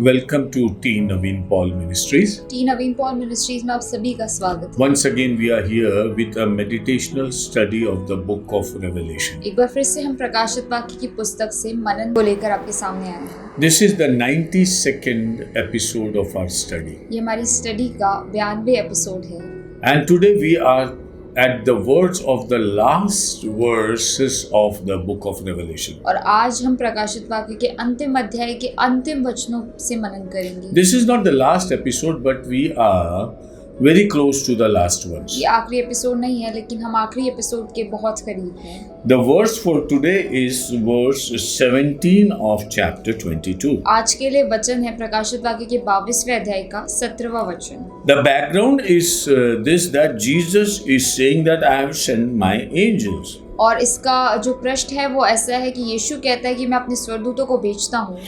Welcome to T. Naveen Paul Ministries. T Naveen Paul ministries में आप सभी का स्वागत है। Once again, we are here with a meditational study of the book of Revelation. एक बार फिर से हम प्रकाशित वाक्य की पुस्तक से मनन को लेकर आपके सामने आए हैं। This is the 92nd episode of our study. ये हमारी स्टडी का 92 एपिसोड है। And today we are at the words of the last verses of the book of Revelation. और आज हम प्रकाशित वाक्य के अंतिम अध्याय के अंतिम वचनों से मनन करेंगे। This is not the last episode, but we are very close to the last ones. ये आखिरी एपिसोड नहीं है, लेकिन हम आखिरी एपिसोड के बहुत करीब हैं। The verse for today is verse 17 of chapter 22. आज के लिए वचन है प्रकाशित वाक्य के 22वें अध्याय का 17वां वचन। The background is this, that Jesus is saying that I have sent my angels. और इसका जो पृष्ठ है वो ऐसा है कि यीशु कहता है कि मैं अपने स्वर्गदूतों को भेजता हूँ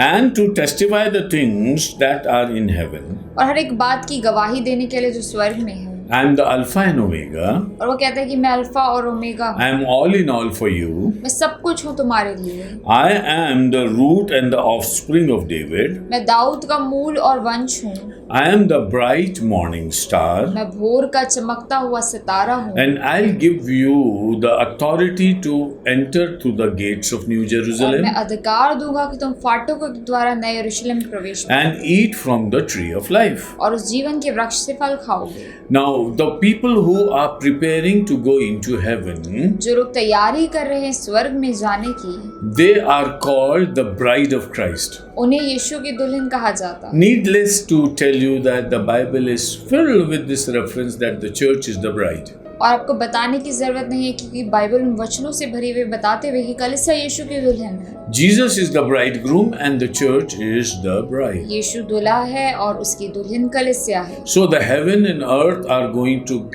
And to testify the things that are in heaven. और हर एक बात की गवाही देने के लिए जो स्वर्ग में है। I am the Alpha and Omega. और वो कहता है कि मैं अल्फा और ओमेगा हूँ। I am all in all for you. मैं सब कुछ हूँ तुम्हारे लिए। I am the root and the offspring of David. मैं दाऊद का मूल और वंश हूँ। I am the bright morning star. मैं भोर का चमकता हुआ सितारा हूँ। And I'll give you the authority to enter through the gates of New और Jerusalem मैं अधिकार दूंगा कि तुम फाटकों के द्वारा नए यरूशलेम में प्रवेश करो and eat from the tree of life. और उस जीवन के वृक्ष से फल खाओगे। Now, the people who are preparing to go into heaven, जो लोग तैयारी कर रहे हैं स्वर्ग में जाने की, they are called the bride of Christ. उन्हें यीशु की दुल्हन कहा जाता है। Needless to tell you that the Bible is filled with this reference that the church is the bride. और आपको बताने की जरूरत नहीं है क्योंकि बाइबल उन वचनों से भरी हुई बताते हुए कि कलीसिया यीशु की दुल्हन है। Jesus is the bridegroom and the church is the bride. यीशु दूल्हा है और उसकी दुल्हन कलीसिया है। So the heaven and earth are going to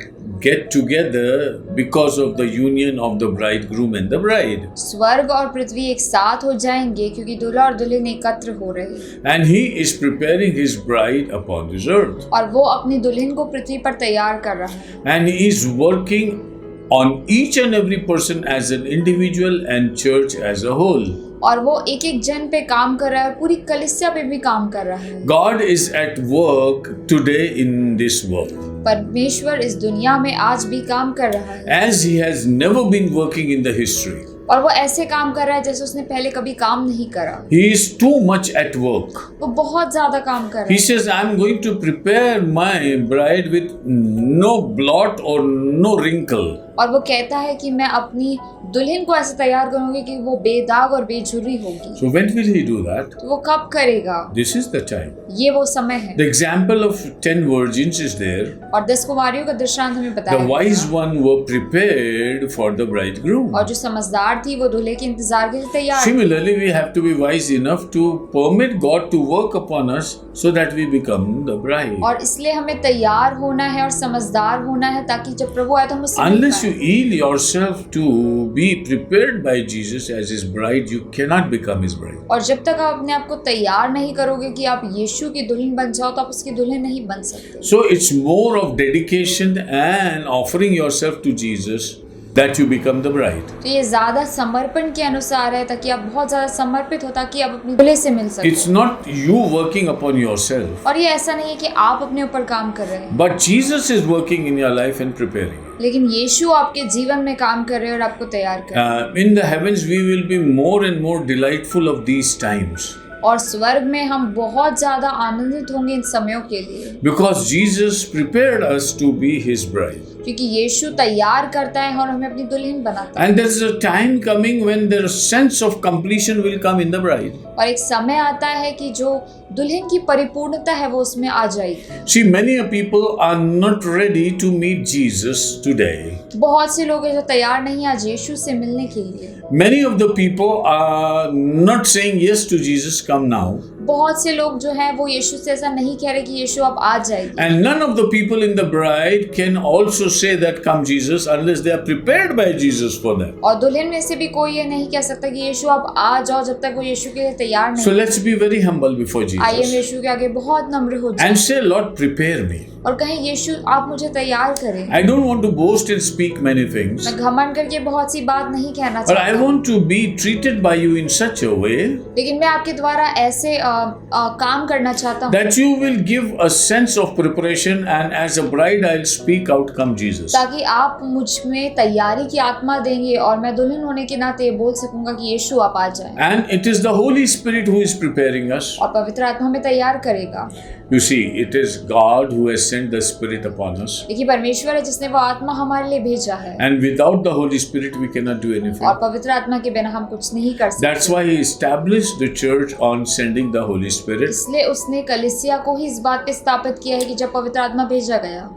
get together because of the union of the bridegroom and the bride. स्वर्ग और पृथ्वी एक साथ हो जाएंगे क्योंकि दूल्हा और दुल्हन एकत्र हो रहे हैं। And he is preparing his bride upon this earth. और वो अपनी दुल्हन को पृथ्वी पर तैयार कर रहा है। And he is working on each and every person as an individual and church as a whole. और वो एक एक जन पे काम कर रहा है और पूरी कलीसिया पे भी काम कर रहा है। God is at work today in this world, परमेश्वर इस दुनिया में आज भी काम कर रहा है as he has never been working in the history. और वो ऐसे काम कर रहा है जैसे उसने पहले कभी काम नहीं करा। He is too much at work. वो बहुत ज्यादा काम कर रहा He है। says, I am going to prepare my bride with no blot or no wrinkle. और वो कहता है कि मैं अपनी दुल्हन को ऐसे तैयार करूंगी कि वो बेदाग और बेझुर्री होगी। So when will he do that? तो वो कब करेगा? This is the time. ये वो समय है। The example of 10 virgins is there. और 10 कुमारियों का दृष्टांत हमें बताया The wise गया। one were prepared for the bridegroom. और जो समझदार थी वो दूल्हे के इंतजार के लिए तैयार थी। Similarly, we have to be wise enough to permit God to work upon us so that we become the bride. और इसलिए हमें तैयार होना है और समझदार होना है ताकि जब प्रभु आए तो हम उससे मिल Unless you पाएं। yield yourself to be prepared by Jesus as his bride, you cannot become his bride. और जब तक आप अपने आप को तैयार नहीं करोगे कि आप यीशु की दुल्हन बन जाओ तो आप उसकी दुल्हन नहीं बन सकते। So it's more of dedication and offering yourself to Jesus that you become the bride. तो ये ज्यादा समर्पण के अनुसार है ताकि आप बहुत ज्यादा समर्पित हो ताकि आप अपनी दुल्हन से मिल सके। It's not you working upon yourself, और ये ऐसा नहीं है कि आप अपने ऊपर काम कर रहे हैं, but Jesus is working in your life and preparing you. लेकिन यीशु आपके जीवन में काम कर रहे हैं और आपको तैयार कर रहे हैं। In the heavens, we will be more and more delightful of these times. और स्वर्ग में हम बहुत ज्यादा आनंदित होंगे इन समयों के लिए Because Jesus prepared us to be his bride. क्योंकि यीशु तैयार करता है और हमें अपनी दुल्हन बनाता है। And there is a time coming when the sense of completion will come in the bride. और एक समय आता है कि जो दुल्हन की परिपूर्णता है वो उसमें आ जाएगी। See, many people are not ready to meet Jesus today. बहुत से लोग हैं जो तैयार नहीं आज यीशु से मिलने के लिए। Many of the people are not saying yes to Jesus, come now. बहुत से लोग जो हैं वो यीशु से ऐसा नहीं कह रहे कि यीशु आप आ जाइए। And none of the people in the bride can also say that come Jesus unless they are prepared by Jesus for them. और दुल्हन में से भी कोई ये नहीं कह सकता कि यीशु आप आ जाओ जब तक वो यीशु के लिए तैयार नहीं। So let's be very humble before आइए हम Jesus यीशु के आगे बहुत नम्र हो जाएं and say, Lord, prepare me. और कहें यीशु आप मुझे तैयार करें। I don't want to boast and speak many things, मैं घमंड करके बहुत सी बात नहीं कहना but I चाहता, want to be treated by you in such a way लेकिन मैं आपके द्वारा ऐसे काम करना चाहता हूँ that you will give a sense of preparation, and as a bride I'll speak out, come Jesus. ताकि आप मुझ में तैयारी की आत्मा देंगे और मैं दुल्हन होने के नाते ये बोल सकूंगा कि यीशु आप आ जाएं। And it is the Holy Spirit who is preparing us. और पवित्र आत्मा हमें तैयार करेगा। You see, it is God who has sent the Spirit upon us. देखिए परमेश्वर है जिसने वो आत्मा हमारे लिए भेजा है, And without the Holy Spirit we cannot do anything. और पवित्र आत्मा के बिना हम कुछ नहीं कर सकते। That's why He established the church on sending the Holy Spirit. इसलिए उसने कलीसिया को ही इस बात पे स्थापित किया है कि जब पवित्र आत्मा भेजा गया,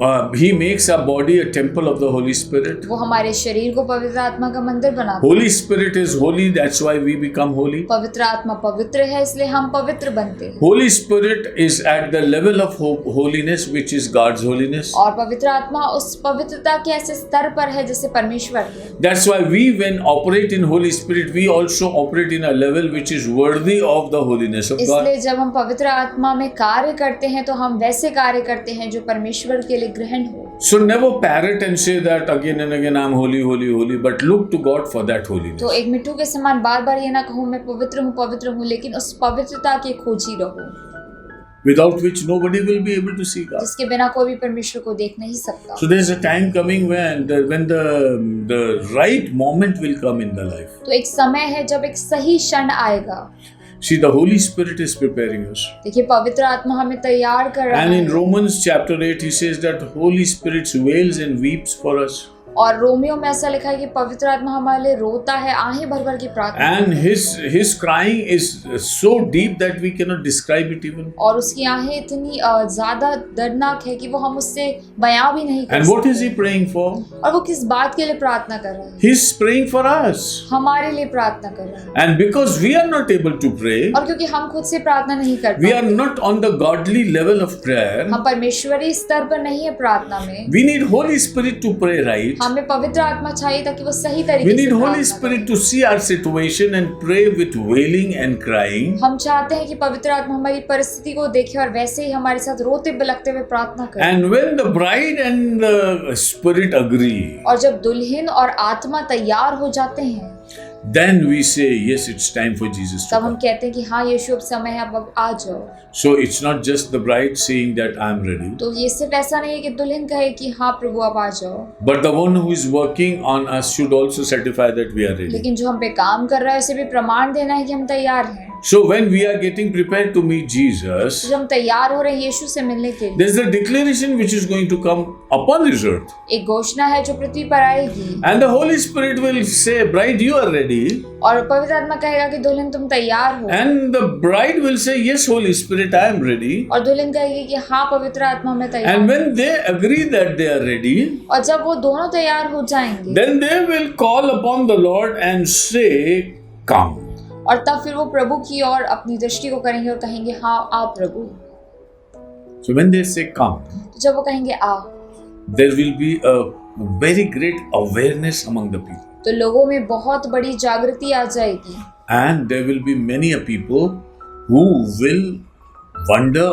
He makes our body a temple of the Holy Spirit. वो हमारे शरीर को पवित्र आत्मा का मंदिर बनाता है। Holy Spirit is holy, that's why we become holy. पवित्र आत्मा पवित्र है इसलिए हम पवित्र बनते हैं। Holy Spirit is at the level of holiness, which is God's holiness. और पवित्र आत्मा उस पवित्रता के ऐसे स्तर पर है जैसे परमेश्वर है। That's why we, when operate in Holy Spirit, we also operate in a level which is worthy of the holiness of God. इसलिए जब हम पवित्र आत्मा में कार्य करते हैं तो हम वैसे कार्य करते हैं जो परमेश्वर के लिए ग्रहण हो। So never parrot and say that again and again, I'm holy, holy, holy, but look to God for that holiness. तो एक मिट्टू के समान बार बार ये ना कहूँ मैं पवित्र हूँ, लेकिन उस पवित्रता के खोजी रहो, Without which nobody will be able to see God. जिसके बिना कोई भी परमेश्वर को देख नहीं सकता। So there's a time coming when the right moment will come in the life. तो एक समय है जब एक सही क्षण आएगा। See, the Holy Spirit is preparing us. देखिए पवित्र आत्मा हमें तैयार कर रहा And in है। Romans chapter 8, he says that Holy Spirit wails and weeps for us. और रोमियो में ऐसा लिखा है कि पवित्र आत्मा हमारे लिए रोता है, आहें भर भर की प्रार्थना। And his crying is so deep that we cannot describe it even. और उसकी आहें इतनी ज्यादा दर्दनाक है कि वो हम उससे बयां भी नहीं कर And what is सकते। he praying for? और वो किस बात के लिए प्रार्थना कर रहा है? He's praying for us. हमारे लिए प्रार्थना कर रहा है। And because we are not able to pray, और क्योंकि हम खुद से प्रार्थना नहीं कर we are पाते, not on the godly level of prayer, हम परमेश्वरी स्तर पर नहीं है प्रार्थना में। we need Holy Spirit to pray right. हमें पवित्र आत्मा चाहिए ताकि वो सही We तरीके से need Holy प्रार्थना Spirit करे। to see our situation and pray with wailing and crying. हम चाहते हैं कि पवित्र आत्मा हमारी परिस्थिति को देखे और वैसे ही हमारे साथ रोते बिलखते हुए प्रार्थना करे। And when the bride and the Spirit agree, और जब दुल्हन और आत्मा तैयार हो जाते हैं, then we say, yes, it's time for Jesus to तब हम come. कहते हैं कि हाँ यीशु अब समय है, अब आ जाओ। So it's not just the bride saying that I'm ready, तो ये सिर्फ ऐसा नहीं है कि दुल्हन कहे कि हाँ प्रभु अब आ जाओ, but the one who is working on us should also certify that we are ready. लेकिन जो हम पे काम कर रहा है उसे भी प्रमाण देना है कि हम तैयार हैं। So when we are getting prepared to meet Jesus, जब हम तैयार हो रहे हैं यीशु से मिलने के लिए, there's a declaration which is going to come upon this earth. एक घोषणा है जो पृथ्वी पर आएगी, And the Holy Spirit will say, bride, you are ready. और पवित्र आत्मा कहेगा कि दुल्हन तुम तैयार हो, And the bride will say, yes, Holy Spirit, I am ready. और दुल्हन कहेगी कि हाँ पवित्र आत्मा मैं तैयार And हूँ। when they agree that they are ready, और जब वो दोनों तैयार हो जाएंगे, then they will call upon the Lord and say, come. और तब फिर वो प्रभु की ओर अपनी दृष्टि को करेंगे और कहेंगे हाँ आ प्रभु। So when they say come, तो जब वो कहेंगे आ, there will be a very great awareness among the people. तो लोगों में बहुत बड़ी जागृति आ जाएगी, And there will be many a people who will wonder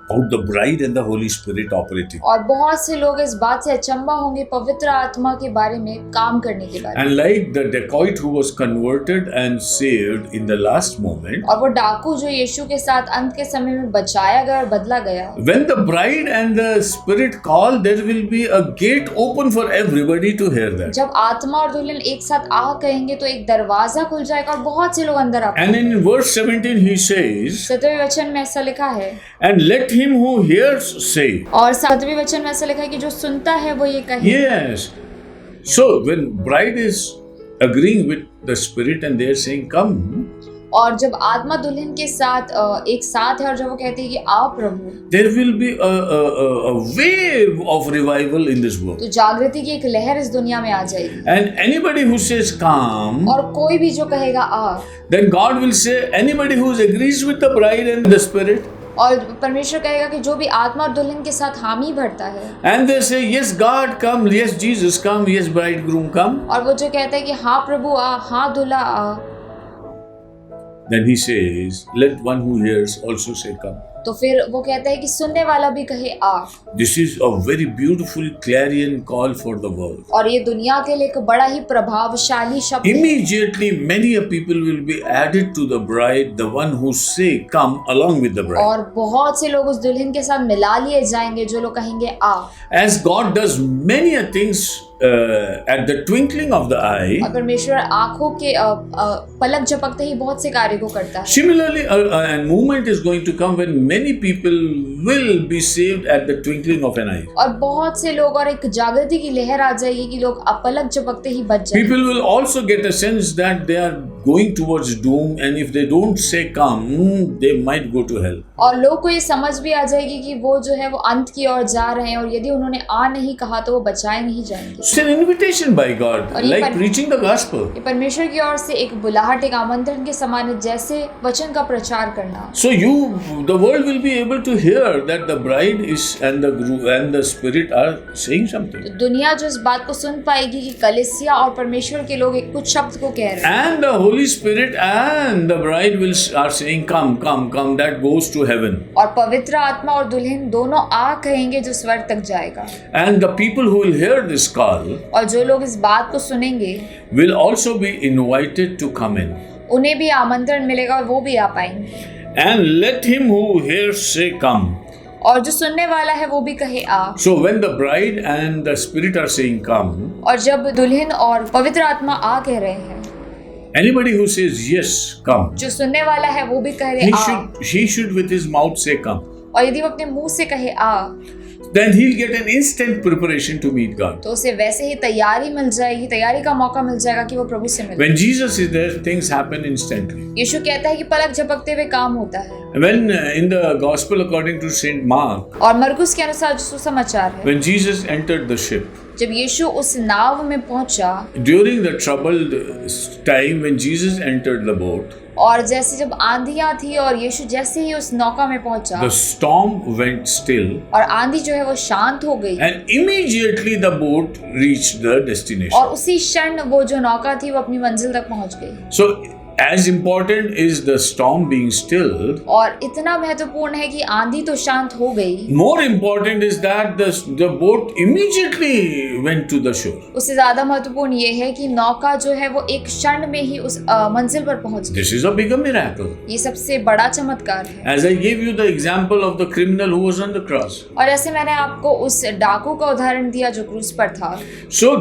about the bride and the Holy Spirit operating. और बहुत से लोग इस बात से अचंभा होंगे पवित्र आत्मा के बारे में, काम करने के बारे में। And like the dacoit who was converted and saved in the last moment, और वो डाकू जो यीशु के साथ अंत के समय में बचाया गया और बदला गया, when the bride and the Spirit call, there will be a gate open for everybody to hear that. जब आत्मा और दुल्हन एक साथ आ कहेंगे तो एक दरवाजा खुल जाएगा और बहुत से लोग अंदर आ And पाएंगे। in verse 17 he says, 7वें वचन में ऐसा लिखा है, and let him who hears say. और 7वें वचन में ऐसा लिखा है कि जो सुनता है वो ये कहे। Yes. So when bride is agreeing with the Spirit and they are saying, come, और जब आत्मा दुल्हन के साथ एक साथ है और जब वो कहती है कि आओ प्रभु, there will be a wave of revival in this world. तो जागृति की एक लहर इस दुनिया में आ जाएगी। And anybody who says come, और कोई भी जो कहेगा आ, then God will say, anybody who agrees with the bride and the Spirit, और परमेश्वर कहेगा कि जो भी आत्मा और दुल्हन के साथ हामी भरता है, and they say, yes, God, come, yes, Jesus, come, yes, bridegroom, come, और वो जो कहता है कि हाँ प्रभु आ, हाँ दूल्हा आ, then he says, let one who hears also say, come. तो फिर वो कहता है कि सुनने वाला भी कहे आ। This is a very beautiful clarion call for the world. और ये दुनिया के लिए एक बड़ा ही प्रभावशाली शब्द है। Immediately, many a people will be added to the bride, the one who say, "Come along with the bride." और बहुत से लोग उस दुल्हन के साथ मिला लिए जाएंगे जो लोग कहेंगे आ। As God does many a things at the twinkling of the eye, और परमेश्वर आंखों के पलक झपकते ही बहुत से कार्य को करता है। similarly, a moment is going to come when many people will be saved at the twinkling of an eye. और बहुत से लोग और एक जागृति की लहर आ जाएगी कि लोग पलक झपकते ही बच जाएंगे। People will also get a sense that they are going towards doom, and if they don't say come, they might go to hell. और लोग को ये समझ भी आ जाएगी कि वो जो है वो अंत की ओर जा रहे हैं और यदि उन्होंने आ नहीं कहा तो वो बचाए नहीं जाएंगे। It's an invitation by God, और ये like preaching the gospel. ये परमेश्वर की ओर से एक बुलाहट, एक आमंत्रण के समान है, जैसे वचन का प्रचार करना। So the world will be able to hear that the bride is and the spirit are saying something. तो दुनिया जो इस बात को सुन पाएगी कि कलीसिया और परमेश्वर के लोग एक कुछ शब्द को कह रहे हैं। And the Holy Spirit and the bride are saying, "Come, come, come." That goes to heaven. और पवित्र आत्मा और दुल्हन दोनों आ कहेंगे जो स्वर्ग तक जाएगा। And the people who will hear this call और जो लोग इस बात को सुनेंगे will also be invited to come in. उन्हें भी आमंत्रण मिलेगा और वो भी आ पाएंगे। And let him who hears say, "Come." और जो सुनने वाला है वो भी कहे आ। So when the bride and the spirit are saying, "Come," और जब दुल्हन और पवित्र आत्मा आ कह रहे हैं, anybody who says yes, come, जो सुनने वाला है वो भी कह रहे आ। he should with his mouth say, "Come." और यदि वो अपने मुंह से कहे आ, Then he'll get an instant preparation to meet God. तो उसे वैसे ही तैयारी मिल जाएगी, तैयारी का मौका मिल जाएगा कि वो प्रभु से मिले। When Jesus is there, things happen instantly. यीशु कहता है कि पलक झपकते हुए काम होता है। When in the Gospel according to Saint Mark, और मरकुस के अनुसार जो सुसमाचार है, when Jesus entered the ship, जब यीशु उस नाव में पहुंचा, during the troubled time when Jesus entered the boat, और जैसे जब आंधियां थी और यीशु जैसे ही उस नौका में पहुंचा, the storm went still, और आंधी जो है वो शांत हो गई, and immediately the boat reached the destination. और उसी क्षण वो जो नौका थी वो अपनी मंजिल तक पहुंच गई। So as important is the storm being stilled, और इतना महत्वपूर्ण है कि आंधी तो शांत हो गई, more important is that the boat immediately went to the shore. उससे ज्यादा महत्वपूर्ण ये है कि नौका जो है वो एक क्षण में ही उस मंजिल पर पहुंच गई। This is a bigger miracle. ये सबसे बड़ा चमत्कार है। As I gave you the example of the criminal who was on the cross. और ऐसे मैंने आपको उस डाकू का उदाहरण दिया जो क्रूस पर था। So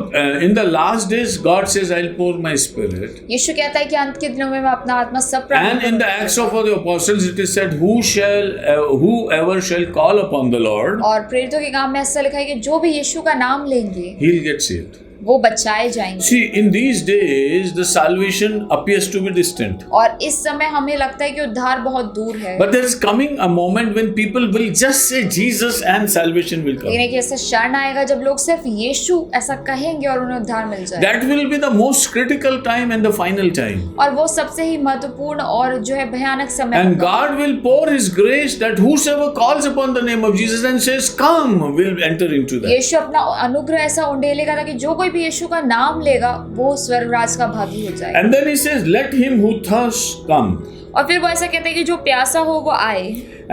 in the last days, God says, "I'll pour my spirit." यीशु कहता है कि अंत के दिनों में मैं अपना आत्मा सब पर And in the Acts of the Apostles, it is said, "Whoever shall call upon the Lord, और प्रेरितों के काम में ऐसा लिखा है कि जो भी यीशु का नाम लेंगे he'll get saved." वो बचाए जाएंगे। See, in these days, the salvation appears to be distant. और इस समय हमें लगता है कि उद्धार बहुत दूर है, But there is coming a moment when people will just say Jesus and salvation will come. लेकिन एक ऐसा क्षण आएगा जब लोग सिर्फ यीशु ऐसा कहेंगे और उन्हें उद्धार मिल जाएगा। That will be the most critical time and the final time. और वो सबसे ही महत्वपूर्ण और जो है भयानक समय And होगा। God will pour His grace that whosoever calls upon the name of Jesus and says, "Come," will enter into that. यीशु अपना अनुग्रह ऐसा उंडेलेगा ताकि जो कोई भी यीशु का नाम लेगा वो स्वर्गराज का भागी हो जाएगा। And then He says, "Let him who thirsts come." और फिर वो ऐसा कहते हैं कि जो प्यासा हो वो आए,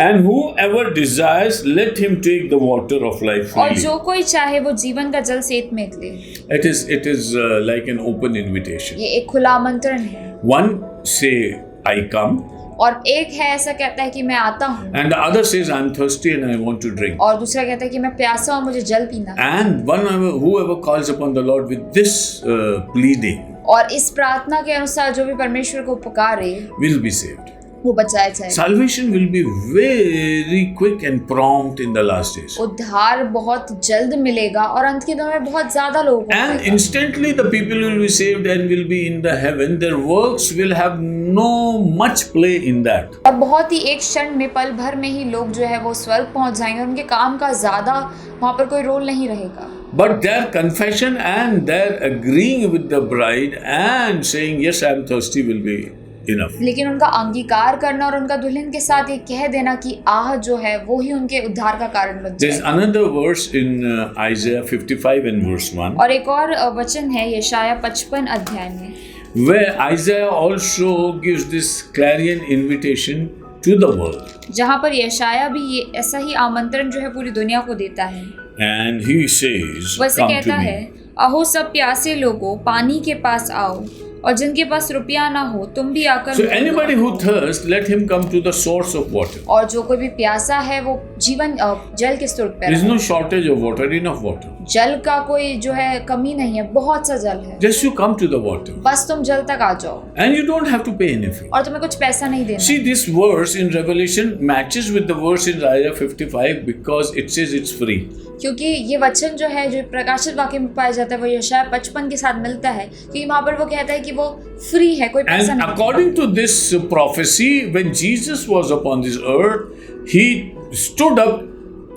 And whoever desires, let him take the water of life और freely. जो कोई चाहे वो जीवन का जल सेत में ले। It is like an open invitation. ये एक खुला आमंत्रण है। One say, "I come," और एक है ऐसा कहता है कि मैं आता हूँ, and the other says, "I'm thirsty and I want to drink." और दूसरा कहता है कि मैं प्यासा हूँ मुझे जल पीना। And whoever calls upon the Lord with this pleading और इस प्रार्थना के अनुसार जो भी परमेश्वर को पुकारे will be saved. वो बचाया जाएगा। Salvation will be very quick and prompt in the last days. उद्धार बहुत जल्द मिलेगा और अंत के दिनों में बहुत ज्यादा लोगों को And मिलेगा। instantly the people will be saved and will be in the heaven. Their works will have no much play in that. और बहुत ही एक क्षण में पल भर में ही लोग जो है वो स्वर्ग पहुंच जाएंगे और उनके काम का ज्यादा वहां पर कोई रोल नहीं रहेगा। But their confession and their agreeing with the bride and saying, "Yes, I am thirsty," will be enough. लेकिन उनका अंगीकार करना और उनका दुल्हन के साथ ये कह देना कि आह जो है वो ही उनके उद्धार का कारण बन There is जाए। another verse in Isaiah 55 and verse 1, और एक और वचन है यशाया 55 अध्याय में, where Isaiah also gives this clarion invitation to the world. जहाँ पर यशाया भी ये ऐसा ही आमंत्रण जो है पूरी दुनिया को देता है। And he says, वैसे come कहता to है, me. अहो सब प्यासे लोगों, पानी के पास आओ, और जिनके पास रुपया ना हो तुम भी आकर So मुझे anybody low. who thirsts, let him come to the source of water. और जो कोई भी प्यासा है वो जीवन जल के स्रोत पर There is आए। no shortage of water, enough water. जल का कोई जो है कमी नहीं है, बहुत सा जल है, Just you come to the water. बस तुम जल तक आ जाओ And you don't have to pay anything. और तुम्हें कुछ पैसा नहीं देना। See, this verse in Revelation matches with the verse in Isaiah 55 because it says it's free. क्योंकि ये वचन जो है जो प्रकाशित वाक्य में पाया जाता है वो यशाया 55 के साथ मिलता है, क्योंकि वहाँ पर वो कहता है कि वो फ्री है, कोई पैसा And नहीं। according to this prophecy, when Jesus was upon this earth, he stood up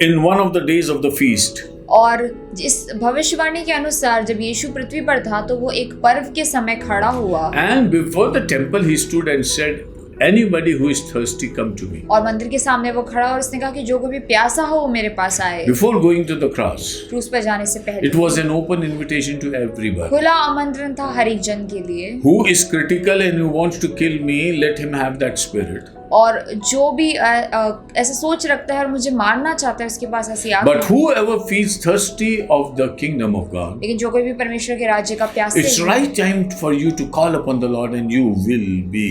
in one of the days of the feast. और इस भविष्यवाणी के अनुसार जब यीशु पृथ्वी पर था तो वो एक पर्व के समय खड़ा हुआ And before the temple, he stood and said, anybody who is thirsty, come to me. और मंदिर के सामने वो खड़ा और उसने कहा कि जो कोई भी प्यासा हो वो मेरे पास आए। Before going to the cross, क्रूस पर जाने से पहले it was an open invitation to everybody. खुला आमंत्रण था हर एक जन के लिए। Who is critical and who wants to kill me, let him have that spirit. और जो भी ऐसा सोच रखता है और मुझे मारना चाहता है उसके पास ऐसी आग But whoever feels thirsty of the kingdom of God, लेकिन जो कोई भी परमेश्वर के राज्य का प्यासे it's है, right time for you to call upon the Lord and you will be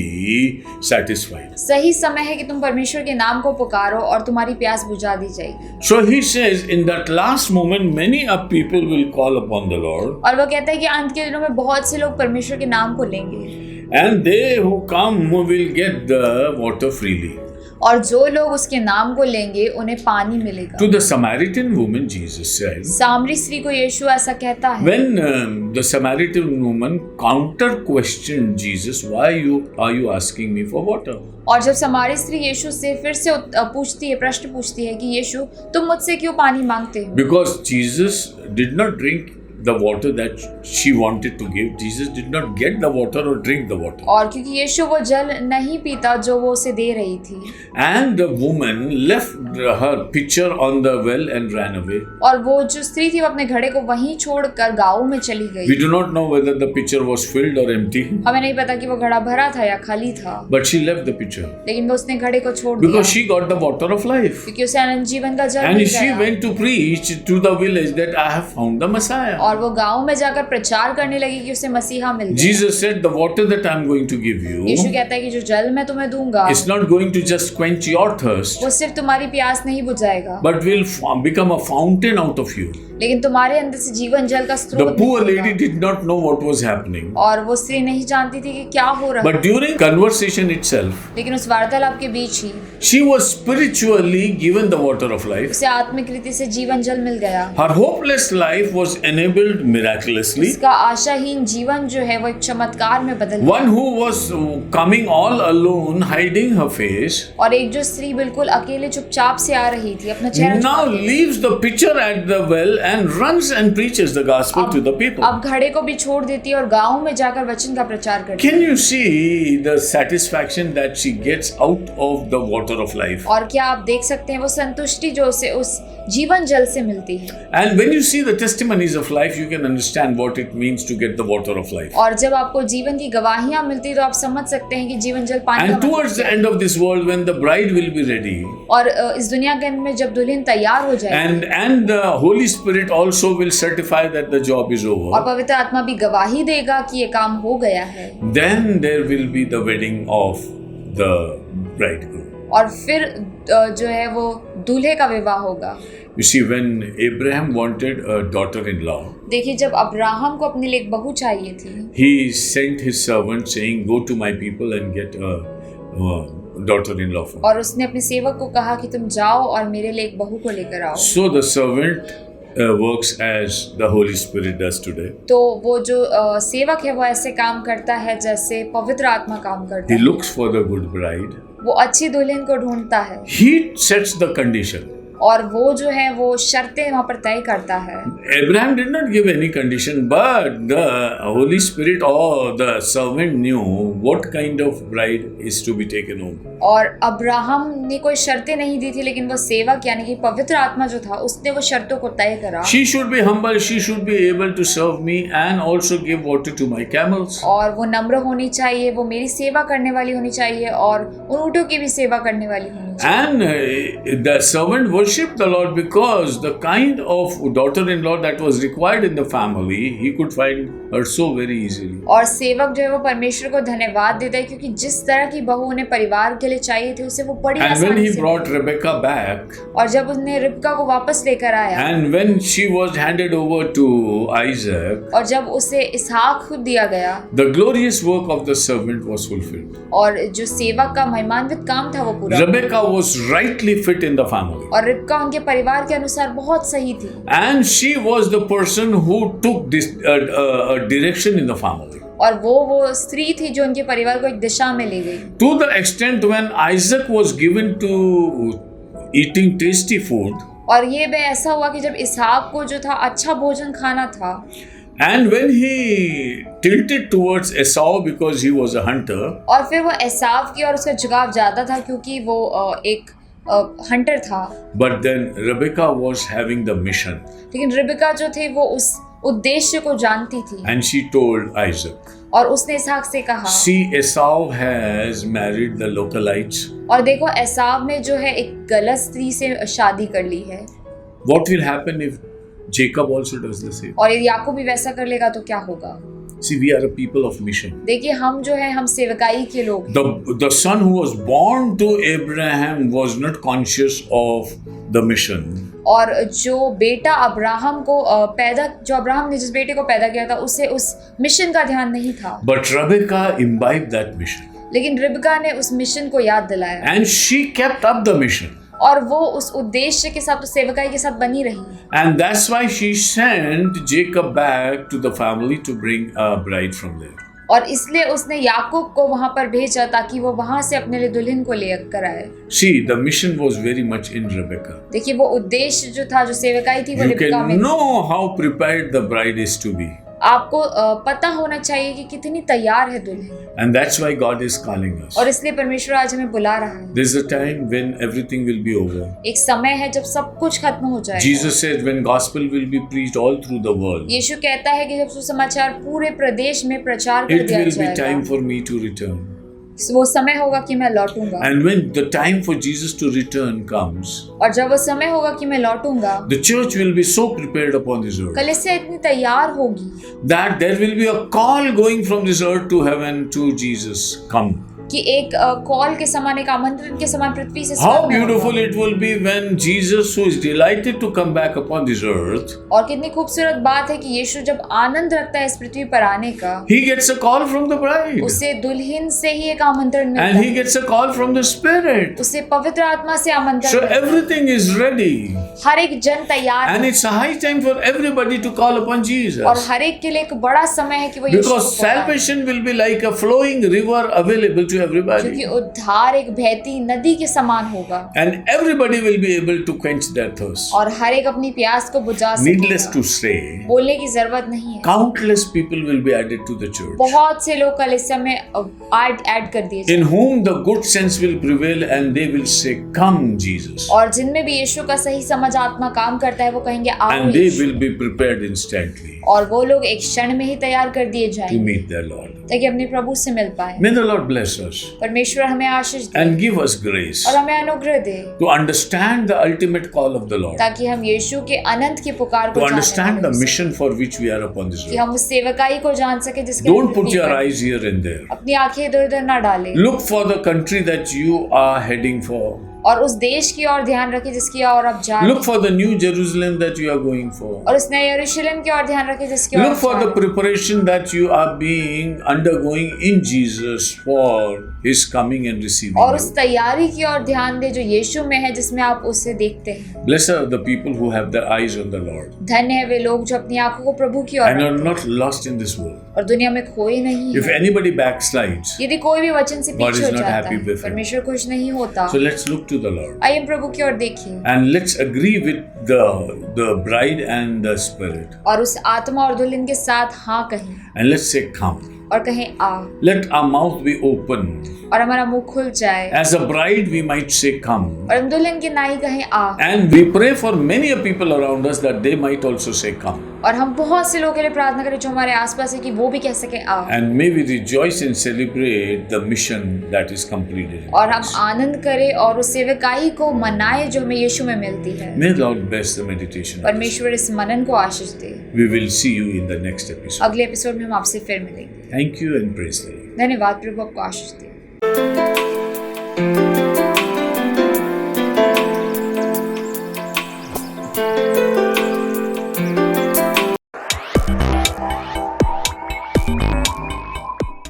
satisfied. सही समय है कि तुम परमेश्वर के नाम को पुकारो और तुम्हारी प्यास बुझा दी जाएगी। So he says, in that last moment, many of people will call upon the Lord, और वो कहता है कि अंत के दिनों में बहुत से लोग परमेश्वर के नाम को लेंगे and they who come will get the water freely. और जो लोग उसके नाम को लेंगे उन्हें पानी मिलेगा। To the Samaritan woman, Jesus said, सामरी स्त्री को यीशु ऐसा कहता है। when the Samaritan woman counter questioned Jesus, why are you asking me for water? और जब सामरी स्त्री यीशु से फिर से पूछती है, प्रश्न पूछती है कि यीशु तुम मुझसे क्यों पानी मांगते हो? Because Jesus did not drink the water that she wanted to give. Jesus did not get the water or drink the water. और क्योंकि यीशु वो जल नहीं पीता जो वो उसे दे रही थी। And the woman left her pitcher on the well and ran away. और वो जो स्त्री थी वो अपने घड़े को वहीं छोड़कर गाँव में चली We गई। do not know whether the pitcher was filled or empty, हमें नहीं पता कि वो घड़ा भरा था या खाली था, but she left the pitcher लेकिन वो उसने घड़े को छोड़ दिया because she got the water of life. क्योंकि उसे अनंत जीवन का जल And मिल she गया। went to preach to the village that I have found the Messiah. और वो गांव में जाकर प्रचार करने लगी कि उसे मसीहा मिल गया। Jesus said, the water that I am going to give Yeshu you कहता है कि जो जल मैं तुम्हें दूंगा is not going to just quench your thirst, वो सिर्फ तुम्हारी प्यास नहीं बुझाएगा, but will become a fountain out of you. लेकिन तुम्हारे अंदर से जीवन जल का The स्रोत poor निकलेगा। lady did not know what was happening. और वो स्त्री नहीं जानती थी कि क्या हो रहा है, But during conversation itself, लेकिन उस वार्तालाप के बीच ही she was spiritually given the water of life. उसे आत्मिक रीति से जीवन जल मिल गया। Her hopeless life was enabled miraculously. उसका आशाहीन जीवन जो है वो एक चमत्कार में बदल गया। One who was coming all alone, hiding her face, और एक जो स्त्री बिल्कुल अकेले चुपचाप से आ रही थी अपना चेहरा now छुपा के, leaves the pitcher at the well and runs and preaches the gospel to the people. अब घड़े को भी छोड़ देती है और गाँव में जाकर वचन का प्रचार करती है। Can you see the satisfaction that she gets out of the water of life? और क्या आप देख सकते हैं वो संतुष्टि जो उसे उस जीवन जल से मिलती है। And when you see the testimonies of life, you can understand what it means to get the water of life. और जब आपको जीवन की गवाहियां मिलती तो आप समझ सकते हैं कि जीवन जल पानी And का towards the मतलब end of this world, when the bride will be ready, क्या है। और इस दुनिया के अंत में जब दुल्हन तैयार हो जाए and the Holy Spirit also will certify that the job is और over, पवित्र आत्मा भी गवाही देगा कि ये काम हो गया है, then there will be the wedding of the bridegroom. और फिर जो है वो दूल्हे का विवाह होगा। You see, when Abraham wanted a daughter-in-law, देखिए जब अब्राहम को अपने लिए एक बहू चाहिए थी he sent his servant saying, "Go to my people and get a daughter-in-law for me." और उसने अपने सेवक को कहा कि तुम जाओ और मेरे लिए एक बहू को लेकर आओ। So the servant works as the Holy Spirit does today. तो वो जो सेवक है वो ऐसे काम करता है जैसे पवित्र आत्मा काम करता He है। looks for the good bride. वो अच्छी दुल्हन को ढूंढता है He sets the condition. और वो जो है वो शर्तें वहाँ पर तय करता है। Abraham did not give any condition, but the Holy Spirit or the servant knew what kind of bride is to be taken home. और अब्राहम ने कोई शर्तें नहीं दी थी, लेकिन वो सेवक यानी कि पवित्र आत्मा जो था उसने वो शर्तों को तय करा। She should be humble, she should be able to serve me and also give water to my camels. और वो नम्र होनी चाहिए, वो मेरी सेवा करने वाली होनी चाहिए और उन ऊँटों की भी सेवा करने वाली होनी चाहिए। And the servant worshipped the Lord because the kind of daughter-in-law that was required in the family, he could find her so very easily. और सेवक जो है वो परमेश्वर को धन्यवाद देता है, क्योंकि जिस तरह की बहू उन्हें परिवार के लिए चाहिए थी उसे वो बड़ी And when आसानी he से brought Rebecca back, और जब उसने रिबका को वापस लेकर आया and when she was handed over to Isaac, और जब उसे इसहाक खुद दिया गया, the glorious work of the servant was fulfilled. और जो सेवक का महिमान्वित काम था वो पूरा, Rebecca was rightly fit in the family. और रिबका उनके परिवार के अनुसार बहुत सही थी। And she was the person who took this direction in the family. और वो स्त्री थी जो उनके परिवार को एक दिशा में ले गई। To the extent when Isaac was given to eating tasty food, और ये भी ऐसा हुआ कि जब इसहाक को जो था अच्छा भोजन खाना था, and when he tilted towards Esau because he was a hunter, और फिर वो एसाव की और उसका झुकाव ज्यादा था क्योंकि वो एक हंटर था, but then Rebecca was having the mission, लेकिन रिबका जो थे वो उस उद्देश्य को जानती थी and she told Isaac, और उसने इसहाक से कहा, see, Esau has married the localites. और देखो एसाव ने जो है एक गलत स्त्री से शादी कर ली है, What will happen if Jacob also does the same? और यदि याकूब भी वैसा कर लेगा तो क्या होगा। See, we are a people of mission. देखिए हम जो है हम सेवकाई के लोग, The son who was born to Abraham was not conscious of the mission. और जो बेटा अब्राहम को जो अब्राहम ने जिस बेटे को पैदा किया था उसे उस मिशन का ध्यान नहीं था, But Rebecca imbibed that mission. लेकिन रिबका ने उस मिशन को याद दिलाया And she kept up the mission. और वो उस उद्देश्य के साथ, उस सेवकाई के साथ बनी रही। And that's why she sent Jacob back to the family to bring a bride from there. और इसलिए उसने याकूब को वहां पर भेजा ताकि वो वहां से अपने लिए दुल्हन को लेकर आए। See, the mission was very much in Rebecca. देखिए वो उद्देश्य जो था, जो सेवकाई थी, वो You रिबका में can थी। know how prepared the bride is to be. आपको पता होना चाहिए कि कितनी तैयार है दुल्हन, And that's why God is calling us. और इसलिए परमेश्वर आज हमें बुला रहा है। There's a time when everything will be over. एक समय है जब सब कुछ खत्म हो जाएगा। Jesus said when gospel will be preached all through the world, यीशु कहता है कि जब सुसमाचार पूरे प्रदेश में प्रचार कर it दिया will be time जाएगा, for me to return. वो समय होगा कि मैं लौटूंगा। And when the time for Jesus to return comes, और जब वो समय होगा कि मैं लौटूंगा, the church will be so prepared upon this earth कलीसिया इतनी तैयार होगी that there will be a call going from this earth to heaven to Jesus, come. कि एक कॉल के समान, एक आमंत्रण के समान पृथ्वी से How स्वर्ग में beautiful होगा। it will be when Jesus, who is delighted to come back upon this earth, और कितनी खूबसूरत बात है कि यीशु जब आनंद रखता है इस पृथ्वी पर आने का, he gets a call from the bride, उसे दुल्हन से ही एक आमंत्रण मिलता and he है, gets a call from the Spirit. उसे पवित्र आत्मा से आमंत्रण So मिलता है। everything is ready, हर एक जन तैयार and है, it's a high time for everybody to call upon और Jesus, हर एक के लिए एक बड़ा समय है कि वो यीशु को because पुकारे। salvation will be like a flowing river available to everybody. क्योंकि उद्धार एक बहती नदी के समान होगा, And everybody will be able to quench their thirst. और हर एक अपनी प्यास को बुझा Needless to सकेगा। say, बोलने की जरूरत नहीं है, countless people will be added to the church, बहुत से लोग कलीसिया में ऐड कर दिए in जाएंगे, whom the good sense will prevail, and they will say, "Come, Jesus," और जिनमें भी यीशु का सही समझ आत्मा काम करता है वो कहेंगे आओ and they Yeshu. will be prepared instantly और वो लोग एक क्षण में ही तैयार कर दिए to जाएंगे meet their Lord. ताकि अपने प्रभु से मिल पाए। May the Lord bless us परमेश्वर हमें आशीष दे and give us grace और हमें अनुग्रह दे, to understand the ultimate call of the Lord, ताकि हम यीशु के अनंत की पुकार को to जानने understand the वाले हो सकें, mission for which we are upon this कि earth. हम उस सेवकाई को जान सके जिसके Don't हम put पृथ्वी your पर eyes here and there. अपनी आंखें इधर उधर ना डालें, Look for the country that you are heading for. और उस देश की ओर ध्यान रखें जिसकी ओर आप जा रहे Look हैं, for the new Jerusalem that you are going for. और उस नए यरूशलेम की ओर ध्यान रखें जिसकी ओर Look आप for जा the रहे हैं। preparation that you are being undergoing in Jesus for His coming and receiving और उस you. तैयारी की ओर ध्यान दे जो यीशु में है, जिसमें आप उसे देखते हैं। Blessed are the people who have their eyes on the Lord धन्य है वे लोग जो अपनी आंखों को प्रभु की ओर and are रखते हैं not lost in this world. और दुनिया में खोए नहीं If है। anybody backslides, यदि कोई भी वचन से God पीछे is हो not जाता happy है, with him. परमेश्वर खुश नहीं होता। so let's look to the Lord. आइए हम प्रभु की ओर देखिए And let's agree with the bride and the Spirit. और उस आत्मा और दुल्हन के साथ हाँ कहें And let's say, come. और कहें आ, Let our mouth be open. और हमारा मुंह खुल जाए As a bride, we might say, come. और हम दुल्हन की नाई कहें आ, And we pray for many people around us that they might also say, come. और हम बहुत से लोगों के लिए प्रार्थना करें जो हमारे आसपास है कि वो भी कह सके आ, And may we rejoice and celebrate the mission that is completed. और हम आनंद करें और उस सेवकाई को मनाएं जो हमें यीशु में मिलती है। May the Lord bless the meditation. परमेश्वर इस मनन को आशीष दे। We will see you in the next episode. अगले एपिसोड में हम आपसे फिर मिलेंगे। Thank you and praise the Lord. धन्यवाद, प्रभु आपको आशीष दे।